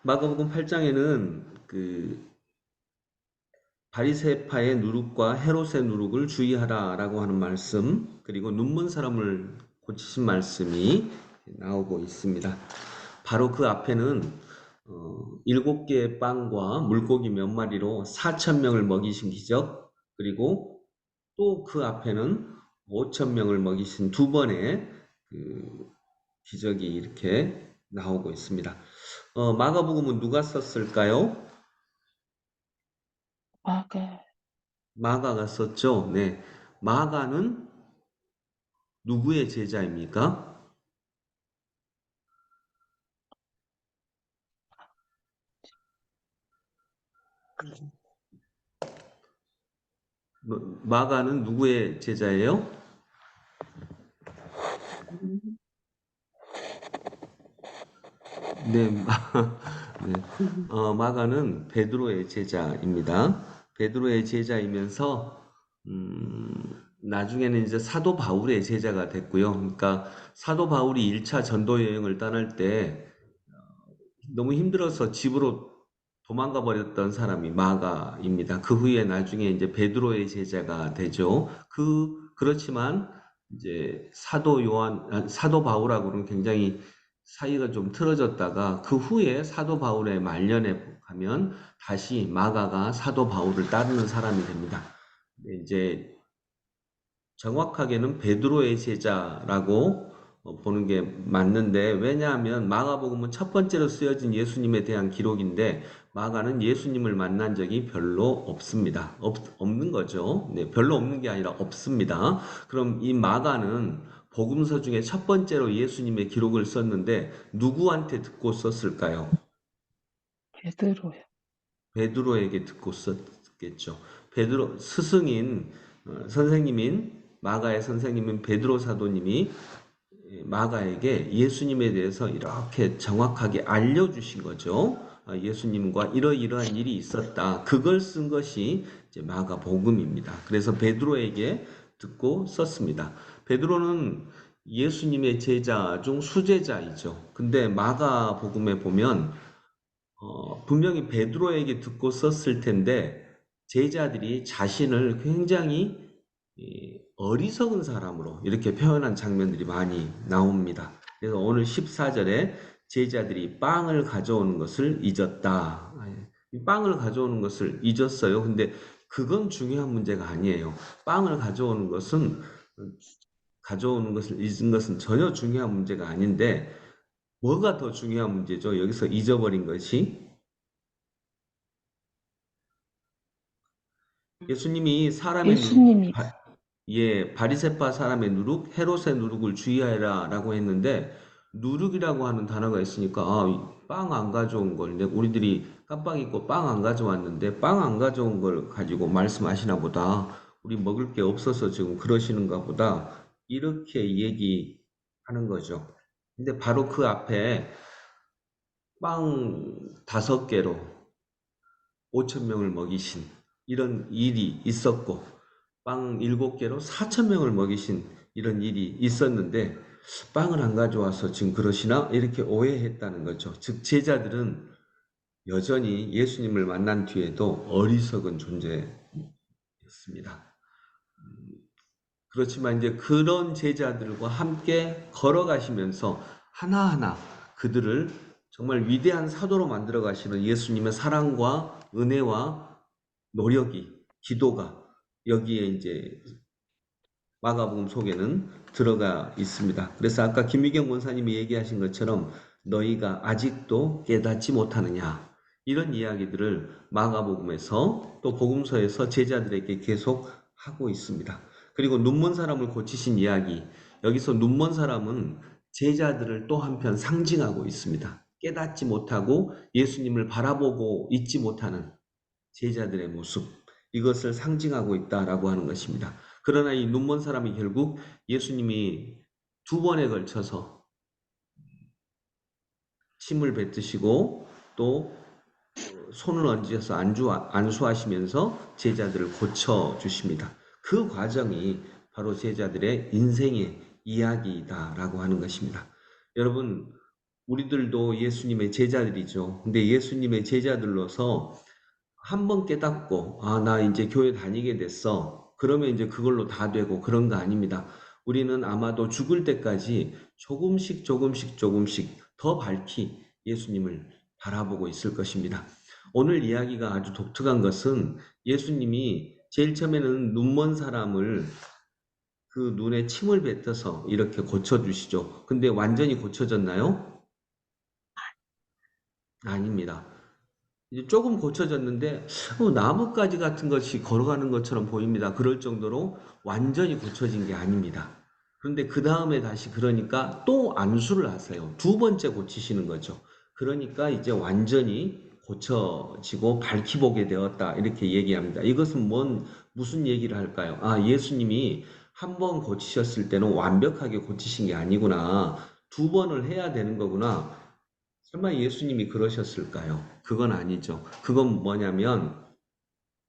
마가복음 8장에는 바리새파의 누룩과 헤롯의 누룩을 주의하라라고 하는 말씀, 그리고 눈먼 사람을 고치신 말씀이 나오고 있습니다. 바로 그 앞에는 7개의 빵과 물고기 몇 마리로 4천 명을 먹이신 기적, 그리고 또 그 앞에는 5천 명을 먹이신 두 번의 그 기적이 이렇게 나오고 있습니다. 마가복음은 누가 썼을까요? 마가. 마가가 썼죠. 네. 마가는 누구의 제자입니까? 마가는 누구의 제자예요? 음. 네, 네. 음. 마가는 베드로의 제자입니다. 베드로의 제자이면서 나중에는 이제 사도 바울의 제자가 됐고요. 그러니까 사도 바울이 1차 전도 여행을 떠날 때 너무 힘들어서 집으로 도망가 버렸던 사람이 마가입니다. 그 후에 나중에 이제 베드로의 제자가 되죠. 그렇지만 이제 사도 바울하고는 굉장히 사이가 좀 틀어졌다가 그 후에 사도 바울의 말년에 가면 다시 마가가 사도 바울을 따르는 사람이 됩니다. 이제 정확하게는 베드로의 제자라고 보는 게 맞는데, 왜냐하면 마가복음은 첫 번째로 쓰여진 예수님에 대한 기록인데 마가는 예수님을 만난 적이 별로 없습니다. 없는 거죠. 네, 별로 없는 게 아니라 없습니다. 그럼 이 마가는 복음서 중에 첫 번째로 예수님의 기록을 썼는데 누구한테 듣고 썼을까요? 베드로요. 베드로에게 듣고 썼겠죠. 베드로 스승인 선생님인 마가의 선생님인 베드로 사도님이 마가에게 예수님에 대해서 이렇게 정확하게 알려주신 거죠. 예수님과 이러이러한 일이 있었다. 그걸 쓴 것이 이제 마가복음입니다. 그래서 베드로에게 듣고 썼습니다. 베드로는 예수님의 제자 중 수제자이죠. 근데 마가복음에 보면 분명히 베드로에게 듣고 썼을 텐데 제자들이 자신을 굉장히 어리석은 사람으로 이렇게 표현한 장면들이 많이 나옵니다. 그래서 오늘 14절에 제자들이 빵을 가져오는 것을 잊었다. 이 빵을 가져오는 것을 잊었어요. 근데 그건 중요한 문제가 아니에요. 빵을 가져오는 것을 잊은 것은 전혀 중요한 문제가 아닌데 뭐가 더 중요한 문제죠? 여기서 잊어버린 것이 예수님이 사람의 예수님이 바리새파 사람의 누룩, 헤롯의 누룩을 주의하라라고 했는데 누룩이라고 하는 단어가 있으니까 빵 안 가져온 걸 우리들이 깜빡 잊고 빵 안 가져왔는데 빵 안 가져온 걸 가지고 말씀하시나 보다. 우리 먹을 게 없어서 지금 그러시는가 보다. 이렇게 얘기하는 거죠. 근데 바로 그 앞에 빵 5개로 5천 명을 먹이신 이런 일이 있었고 빵 7개로 4천 명을 먹이신 이런 일이 있었는데 빵을 안 가져와서 지금 그러시나? 이렇게 오해했다는 거죠. 즉 제자들은 여전히 예수님을 만난 뒤에도 어리석은 존재였습니다. 그렇지만 이제 그런 제자들과 함께 걸어가시면서 하나하나 그들을 정말 위대한 사도로 만들어 가시는 예수님의 사랑과 은혜와 노력이, 기도가 여기에 이제 마가복음 속에는 들어가 있습니다. 그래서 아까 김미경 원사님이 얘기하신 것처럼 너희가 아직도 깨닫지 못하느냐 이런 이야기들을 마가복음에서 또 복음서에서 제자들에게 계속 하고 있습니다. 그리고 눈먼 사람을 고치신 이야기, 여기서 눈먼 사람은 제자들을 또 한편 상징하고 있습니다. 깨닫지 못하고 예수님을 바라보고 있지 못하는 제자들의 모습, 이것을 상징하고 있다라고 하는 것입니다. 그러나 이 눈먼 사람이 결국 예수님이 2번에 걸쳐서 침을 뱉으시고 또 손을 얹어서 안수하시면서 제자들을 고쳐주십니다. 그 과정이 바로 제자들의 인생의 이야기다라고 하는 것입니다. 여러분, 우리들도 예수님의 제자들이죠. 근데 예수님의 제자들로서 한 번 깨닫고, 아, 나 이제 교회 다니게 됐어. 그러면 이제 그걸로 다 되고 그런 거 아닙니다. 우리는 아마도 죽을 때까지 조금씩 조금씩 조금씩 더 밝히 예수님을 바라보고 있을 것입니다. 오늘 이야기가 아주 독특한 것은 예수님이 제일 처음에는 눈먼 사람을 그 눈에 침을 뱉어서 이렇게 고쳐주시죠. 근데 완전히 고쳐졌나요? 아닙니다. 이제 조금 고쳐졌는데 나뭇가지 같은 것이 걸어가는 것처럼 보입니다. 그럴 정도로 완전히 고쳐진 게 아닙니다. 그런데 그 다음에 다시 그러니까 또 안수를 하세요. 두 번째 고치시는 거죠. 그러니까 이제 완전히 고쳐지고 밝히 보게 되었다. 이렇게 얘기합니다. 이것은 무슨 얘기를 할까요? 아, 예수님이 한 번 고치셨을 때는 완벽하게 고치신 게 아니구나. 두 번을 해야 되는 거구나. 설마 예수님이 그러셨을까요? 그건 아니죠. 그건 뭐냐면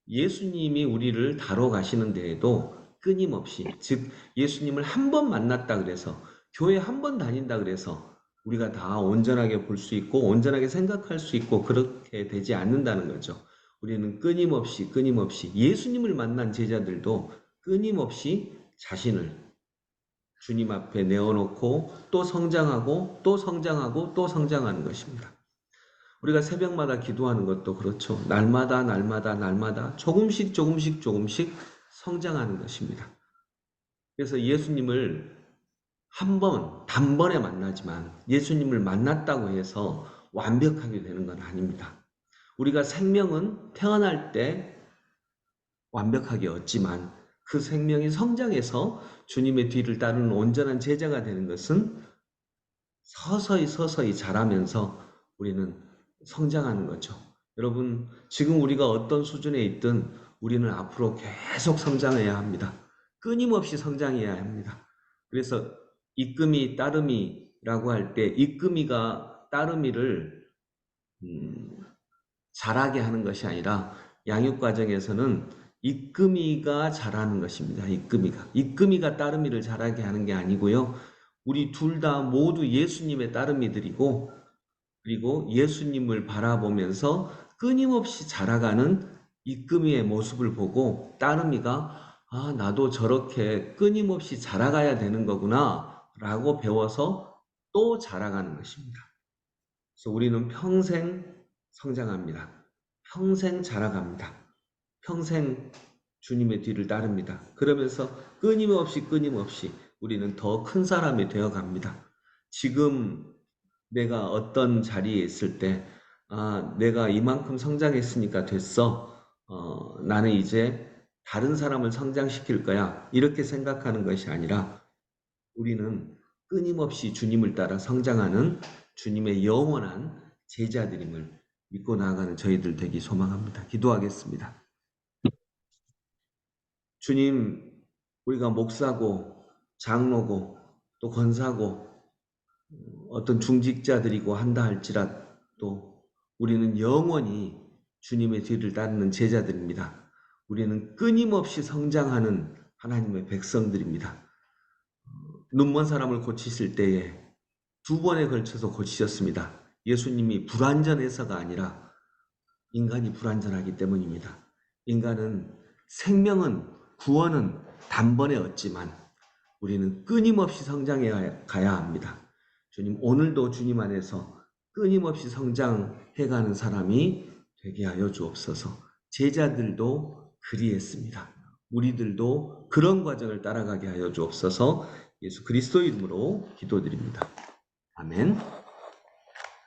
예수님이 우리를 다뤄가시는 데에도 끊임없이, 즉 예수님을 한 번 만났다 그래서, 교회 한 번 다닌다 그래서 우리가 다 온전하게 볼 수 있고 온전하게 생각할 수 있고 그렇게 되지 않는다는 거죠. 우리는 끊임없이 예수님을 만난 제자들도 끊임없이 자신을 주님 앞에 내어놓고 또 성장하고 또 성장하고 또 성장하는 것입니다. 우리가 새벽마다 기도하는 것도 그렇죠. 날마다 조금씩 성장하는 것입니다. 그래서 예수님을 단번에 만나지만 예수님을 만났다고 해서 완벽하게 되는 건 아닙니다. 우리가 생명은 태어날 때 완벽하게 얻지만 그 생명이 성장해서 주님의 뒤를 따르는 온전한 제자가 되는 것은 서서히 자라면서 우리는 성장하는 거죠. 여러분, 지금 우리가 어떤 수준에 있든 우리는 앞으로 계속 성장해야 합니다. 끊임없이 성장해야 합니다. 그래서 이끔이 따름이라고 할 때 이끔이가 따름이를 자라게 하는 것이 아니라 양육 과정에서는 이끔이가 자라는 것입니다. 이끔이가 따름이를 자라게 하는 게 아니고요. 우리 둘 다 모두 예수님의 따름이들이고 그리고 예수님을 바라보면서 끊임없이 자라가는 이끔이의 모습을 보고 따름이가 아, 나도 저렇게 끊임없이 자라가야 되는 거구나 라고 배워서 또 자라가는 것입니다. 그래서 우리는 평생 성장합니다. 평생 자라갑니다. 평생 주님의 뒤를 따릅니다. 그러면서 끊임없이 우리는 더 큰 사람이 되어 갑니다. 지금 내가 어떤 자리에 있을 때, 아, 내가 이만큼 성장했으니까 됐어. 나는 이제 다른 사람을 성장시킬 거야. 이렇게 생각하는 것이 아니라 우리는 끊임없이 주님을 따라 성장하는 주님의 영원한 제자들임을 믿고 나아가는 저희들 되기 소망합니다. 기도하겠습니다. 주님, 우리가 목사고 장로고 또 권사고 어떤 중직자들이고 한다 할지라도 우리는 영원히 주님의 뒤를 따르는 제자들입니다. 우리는 끊임없이 성장하는 하나님의 백성들입니다. 눈먼 사람을 고치실 때에 두 번에 걸쳐서 고치셨습니다. 예수님이 불완전해서가 아니라 인간이 불완전하기 때문입니다. 인간은 생명은 구원은 단번에 얻지만 우리는 끊임없이 성장해 가야 합니다. 주님, 오늘도 주님 안에서 끊임없이 성장해가는 사람이 되게 하여 주옵소서. 제자들도 그리했습니다. 우리들도 그런 과정을 따라가게 하여 주옵소서. 예수 그리스도 이름으로 기도드립니다. 아멘.